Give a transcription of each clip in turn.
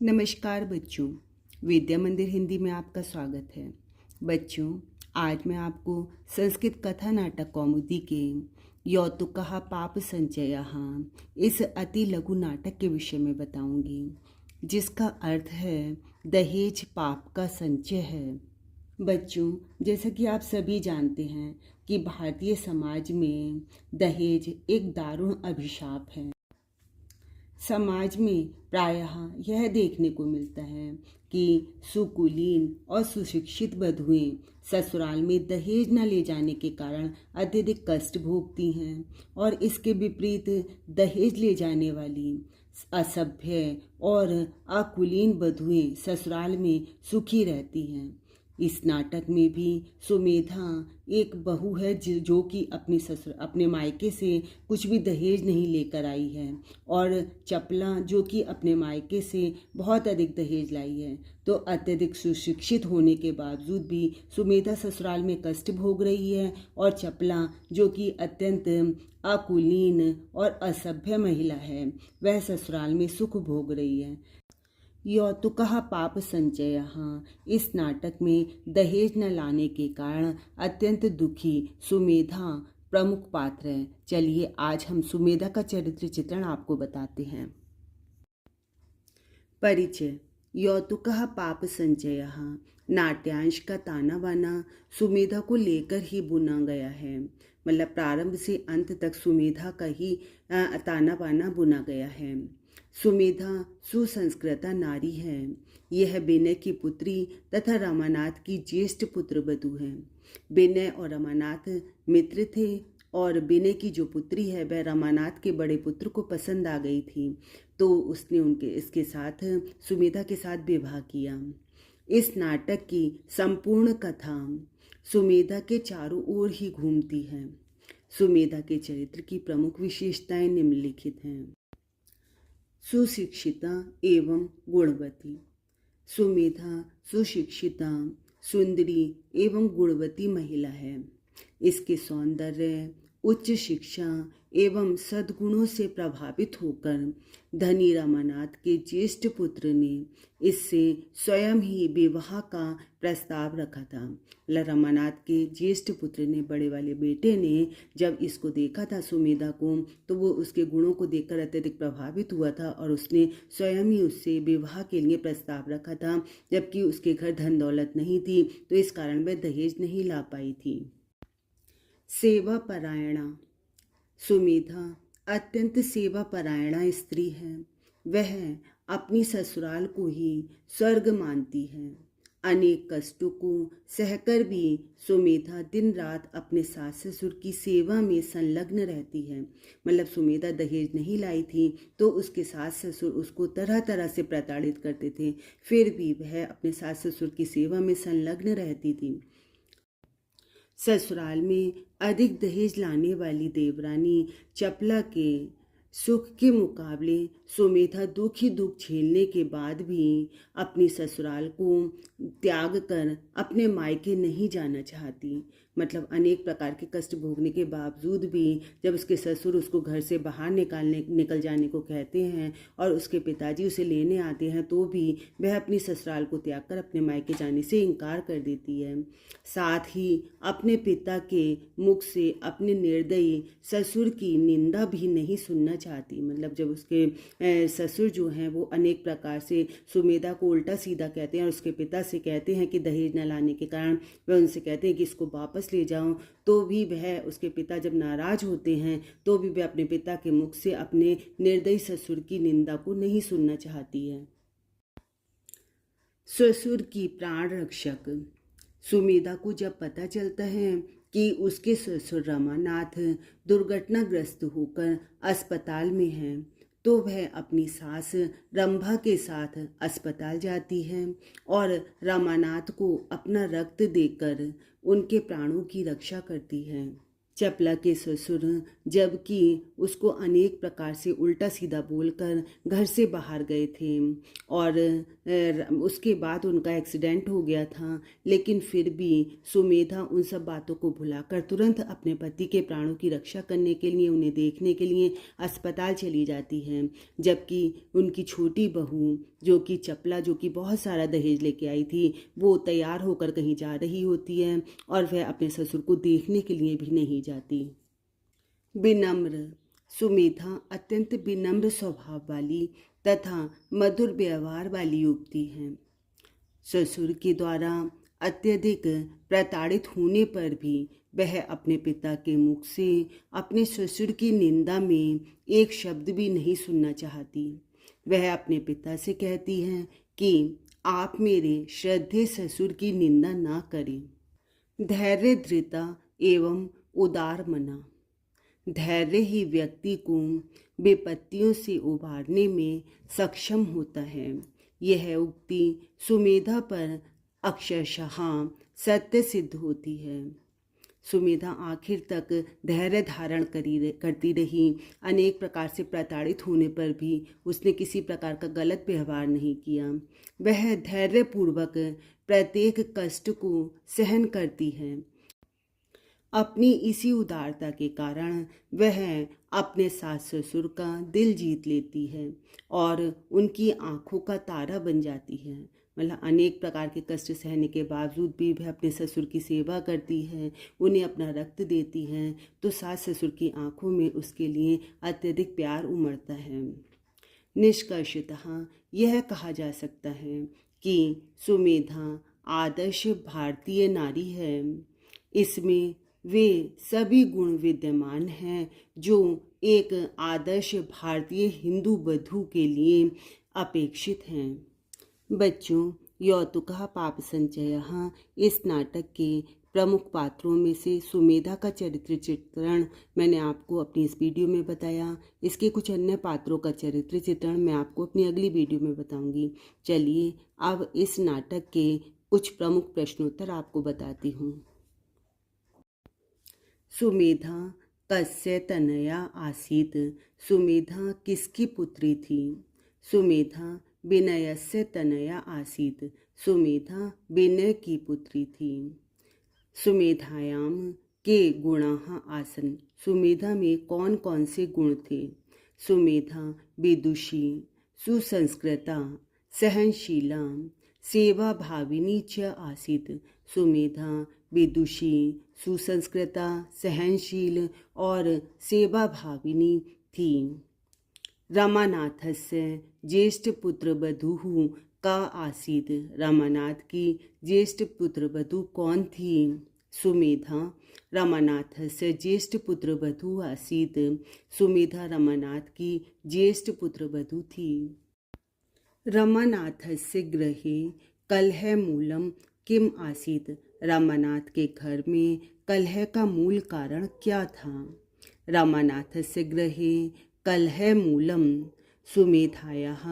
नमस्कार बच्चों, विद्या मंदिर हिंदी में आपका स्वागत है। बच्चों, आज मैं आपको संस्कृत कथा नाटक कौमुदी के यौतुकः पाप संचयः इस अति लघु नाटक के विषय में बताऊंगी, जिसका अर्थ है दहेज पाप का संचय है। बच्चों, जैसा कि आप सभी जानते हैं कि भारतीय समाज में दहेज एक दारुण अभिशाप है। समाज में प्रायः यह देखने को मिलता है कि सुकुलीन और सुशिक्षित वधुएं ससुराल में दहेज न ले जाने के कारण अत्यधिक कष्ट भोगती हैं और इसके विपरीत दहेज ले जाने वाली असभ्य और अकुलीन वधुएं ससुराल में सुखी रहती हैं। इस नाटक में भी सुमेधा एक बहू है जो कि अपने मायके से कुछ भी दहेज नहीं लेकर आई है, और चपला जो कि अपने मायके से बहुत अधिक दहेज लाई है। तो अत्यधिक सुशिक्षित होने के बावजूद भी सुमेधा ससुराल में कष्ट भोग रही है, और चपला जो कि अत्यंत अकुलीन और असभ्य महिला है, वह ससुराल में सुख भोग रही है। यौतुकः पाप संचयः इस नाटक में दहेज न लाने के कारण अत्यंत दुखी सुमेधा प्रमुख पात्र है। चलिए आज हम सुमेधा का चरित्र चित्रण आपको बताते हैं। परिचय। यौतुकः पाप संचयः नाट्यांश का ताना बाना सुमेधा को लेकर ही बुना गया है। मतलब प्रारंभ से अंत तक सुमेधा का ही ताना बाना बुना गया है। सुमेधा सुसंस्कृता नारी है। यह विनय की पुत्री तथा रमानाथ की ज्येष्ठ पुत्र वधू है। विनय और रमानाथ मित्र थे, और विनय की जो पुत्री है वह रमानाथ के बड़े पुत्र को पसंद आ गई थी, तो उसने इसके साथ सुमेधा के साथ विवाह किया। इस नाटक की संपूर्ण कथा सुमेधा के चारों ओर ही घूमती है। सुमेधा के चरित्र की प्रमुख विशेषताएं निम्नलिखित हैं। सुशिक्षिता एवं गुणवती। सुमेधा सुशिक्षिता, सुंदरी एवं गुणवती महिला है। इसके सौंदर्य, उच्च शिक्षा एवं सद्गुणों से प्रभावित होकर धनी रमानाथ के ज्येष्ठ पुत्र ने इससे स्वयं ही विवाह का प्रस्ताव रखा था। रमानाथ के ज्येष्ठ पुत्र ने, बड़े वाले बेटे ने, जब इसको देखा था सुमेधा को, तो वो उसके गुणों को देखकर अत्यधिक प्रभावित हुआ था और उसने स्वयं ही उससे विवाह के लिए प्रस्ताव रखा था। जबकि उसके घर धन दौलत नहीं थी, तो इस कारण वह दहेज नहीं ला पाई थी। सेवा परायणा। सुमेधा अत्यंत सेवा परायणा स्त्री है। वह अपनी ससुराल को ही स्वर्ग मानती है। अनेक कष्टों को सहकर भी सुमेधा दिन रात अपने सास ससुर की सेवा में संलग्न रहती है। मतलब सुमेधा दहेज नहीं लाई थी, तो उसके सास ससुर उसको तरह तरह से प्रताड़ित करते थे, फिर भी वह अपने सास ससुर की सेवा में संलग्न रहती थी। ससुराल में अधिक दहेज लाने वाली देवरानी चपला के सुख के मुकाबले सुमेधा दुख ही दुख झेलने के बाद भी अपनी ससुराल को त्याग कर अपने मायके नहीं जाना चाहती। मतलब अनेक प्रकार के कष्ट भोगने के बावजूद भी जब उसके ससुर उसको घर से बाहर निकल जाने को कहते हैं और उसके पिताजी उसे लेने आते हैं, तो भी वह अपनी ससुराल को त्याग कर अपने मायके जाने से इनकार कर देती है। साथ ही अपने पिता के मुख से अपने निर्दयी ससुर की निंदा भी नहीं सुनना चाहती। मतलब जब उसके ससुर जो हैं वो अनेक प्रकार से सुमेधा को उल्टा सीधा कहते हैं और उसके पिता से कहते हैं कि दहेज न लाने के कारण वह उनसे कहते हैं कि इसको वापस ले जाओ, तो भी वह, उसके पिता जब नाराज होते हैं तो भी वह अपने पिता के मुख से अपने निर्दयी ससुर की निंदा को नहीं सुनना चाहती है। ससुर की प्राण रक्षक। सुमेधा को जब पता चलता है कि उसके ससुर रमानाथ दुर्घटनाग्रस्त होकर अस्पताल में हैं, तो वह अपनी सास रंभा के साथ अस्पताल जाती है और रमानाथ को अपना रक्त देकर उनके प्राणों की रक्षा करती है। चपला के ससुर जबकि उसको अनेक प्रकार से उल्टा सीधा बोलकर घर से बाहर गए थे और उसके बाद उनका एक्सीडेंट हो गया था, लेकिन फिर भी सुमेधा उन सब बातों को भुलाकर तुरंत अपने पति के प्राणों की रक्षा करने के लिए, उन्हें देखने के लिए अस्पताल चली जाती है। जबकि उनकी छोटी बहू जो कि चपला, जो कि बहुत सारा दहेज लेके आई थी, वो तैयार होकर कहीं जा रही होती है और वह अपने ससुर को देखने के लिए भी नहीं जाती। विनम्र सुमेधा अत्यंत विनम्र स्वभाव वाली तथा मधुर व्यवहार वाली युवती है। ससुर के द्वारा अत्यधिक प्रताड़ित होने पर भी वह अपने पिता के मुख से अपने ससुर की निंदा में एक शब्द भी नहीं सुनना चाहती। वह अपने पिता से कहती है कि आप मेरे श्रद्धेय ससुर की निंदा ना करें। धैर्य, दृढ़ता एवं उदार मना। धैर्य ही व्यक्ति को विपत्तियों से उबारने में सक्षम होता है। यह उक्ति सुमेधा पर अक्षरशः सत्य सिद्ध होती है। सुमेधा आखिर तक धैर्य धारण करती रही। अनेक प्रकार से प्रताड़ित होने पर भी उसने किसी प्रकार का गलत व्यवहार नहीं किया। वह धैर्यपूर्वक प्रत्येक कष्ट को सहन करती है। अपनी इसी उदारता के कारण वह अपने सास ससुर का दिल जीत लेती है और उनकी आंखों का तारा बन जाती है। मतलब अनेक प्रकार के कष्ट सहने के बावजूद भी वह अपने ससुर की सेवा करती है, उन्हें अपना रक्त देती है, तो सास ससुर की आंखों में उसके लिए अत्यधिक प्यार उमड़ता है। निष्कर्षतः यह कहा जा सकता है कि सुमेधा आदर्श भारतीय नारी है। इसमें वे सभी गुण विद्यमान हैं जो एक आदर्श भारतीय हिंदू वधू के लिए अपेक्षित हैं। बच्चों, यौतुकः पाप संचयः इस नाटक के प्रमुख पात्रों में से सुमेधा का चरित्र चित्रण मैंने आपको अपनी इस वीडियो में बताया। इसके कुछ अन्य पात्रों का चरित्र चित्रण मैं आपको अपनी अगली वीडियो में बताऊंगी। चलिए अब इस नाटक के कुछ प्रमुख प्रश्नोत्तर आपको बताती हूँ। सुमेधा कस्य तनया आसीत। सुमेधा किसकी पुत्री थी? सुमेधा विनयस्य तनया आसीत। सुमेधा विनय की पुत्री थी। सुमेधायाम के गुणाः आसन। सुमेधा में कौन कौन से गुण थे? सुमेधा विदुषी, सुसंस्कृता, सहनशीला, सेवा भाविनी च आसीत। सुमेधा विदुषी, सुसंस्कृता, सहनशील और सेवा भाविनी थी। रमानाथस्य ज्येष्ठ पुत्र वधूः का आसीत। रमानाथ की ज्येष्ठ पुत्र वधू कौन थी? सुमेधा रमानाथस्य ज्येष्ठ पुत्र वधू आसीत। सुमेधा रमानाथ की ज्येष्ठ पुत्र वधू थी। रमानाथस्य गृहे कलह मूलम किम आसीत। रमानाथ के घर में कलह का मूल कारण क्या था? रमानाथस्य गृहे कलह मूलम सुमेधायाः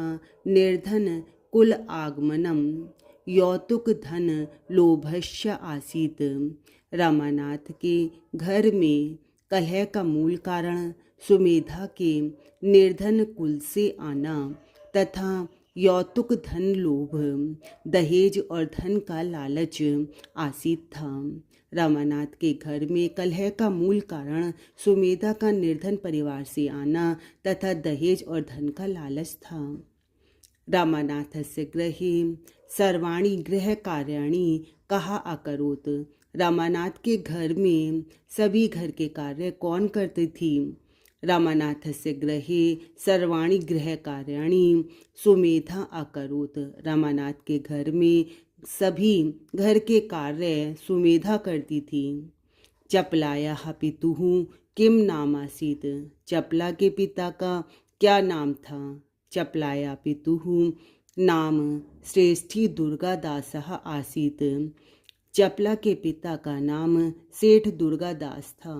निर्धन कुल आगमनम यौतुक धन लोभस्य आसीत। रमानाथ के घर में कलह का मूल कारण सुमेधा के निर्धन कुल से आना तथा यौतुक धन लोभ, दहेज और धन का लालच आसीत था। रमानाथ के घर में कलह का मूल कारण सुमेधा का निर्धन परिवार से आना तथा दहेज और धन का लालच था। रामानाथस्य गृहे सर्वाणि गृह कार्याणि कहा अकरोत्। रामानाथ के घर में सभी घर के कार्य कौन करती थी? रामानाथस्य गृहे सर्वाणि गृह कार्याणि सुमेधा अकरोत्। रामानाथ के घर में सभी घर के कार्य सुमेधा करती थी। चपलायाः पितुः किम नाम आसीत। चपला के पिता का क्या नाम था? चपलाया पितुः नाम श्रेष्ठी दुर्गादासः आसीत। चपला के पिता का नाम सेठ दुर्गादास था।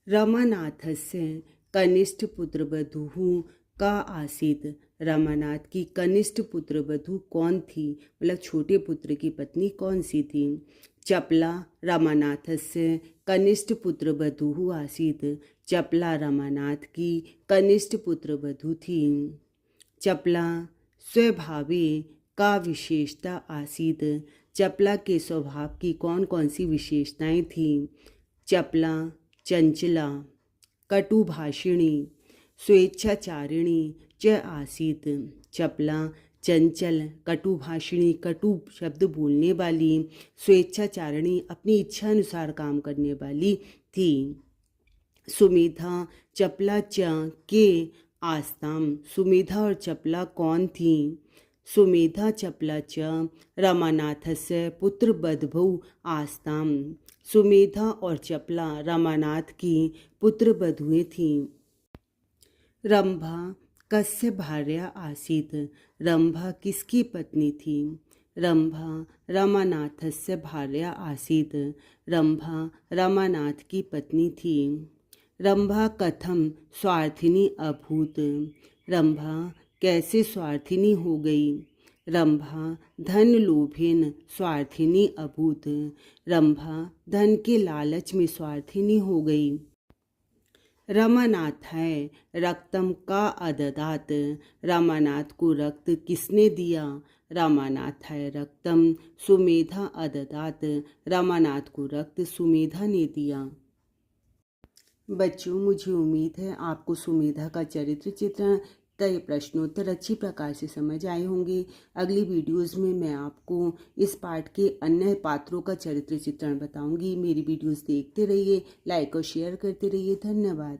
रमानाथस्य कनिष्ठ पुत्र वधूः का आसीत। रमानाथ की कनिष्ठ पुत्र वधू कौन थी? मतलब छोटे पुत्र की पत्नी कौन सी थी? चपला रमानाथस्य कनिष्ठ पुत्र वधू आसीत्। चपला रमानाथ की कनिष्ठ पुत्र वधू थी। चपला स्वभावे का विशेषता आसीत्। चपला के स्वभाव की कौन कौन सी विशेषताएं थीं? चपला चंचला, कटुभाषिणी, स्वेच्छाचारिणी च आसीत्। चपला चंचल, कटुभाषिणी, कटु शब्द बोलने वाली, स्वेच्छाचारिणी, अपनी इच्छा अनुसार काम करने वाली थी। सुमेधा चपला च के आस्ताम। सुमेधा और चपला कौन थी? सुमेधा चपला च रमानाथस्य पुत्र बधवौ आस्ताम। सुमेधा और चपला रमानाथ की पुत्र बधुएं थीं। रंभा कस्य भार्या आसीत्। रंभा किसकी पत्नी थी? रंभा रमानाथस्य भार्या आसीत्। रंभा रमानाथ की पत्नी थी। रंभा कथम स्वार्थिनी अभूत। रंभा कैसे स्वार्थिनी हो गई? रंभा धन लोभेन स्वार्थिनी अभूत। रंभा धन के लालच में स्वार्थिनी हो गई। रमानाथाय रक्तम का अददात। रमानाथ को रक्त किसने दिया? रमानाथाय रक्तम सुमेधा अददात। रमानाथ को रक्त सुमेधा ने दिया। बच्चों, मुझे उम्मीद है आपको सुमेधा का चरित्र चित्रण तय प्रश्नोत्तर अच्छी प्रकार से समझ आए होंगे। अगली वीडियोस में मैं आपको इस पाठ के अन्य पात्रों का चरित्र चित्रण बताऊंगी। मेरी वीडियोस देखते रहिए, लाइक और शेयर करते रहिए। धन्यवाद।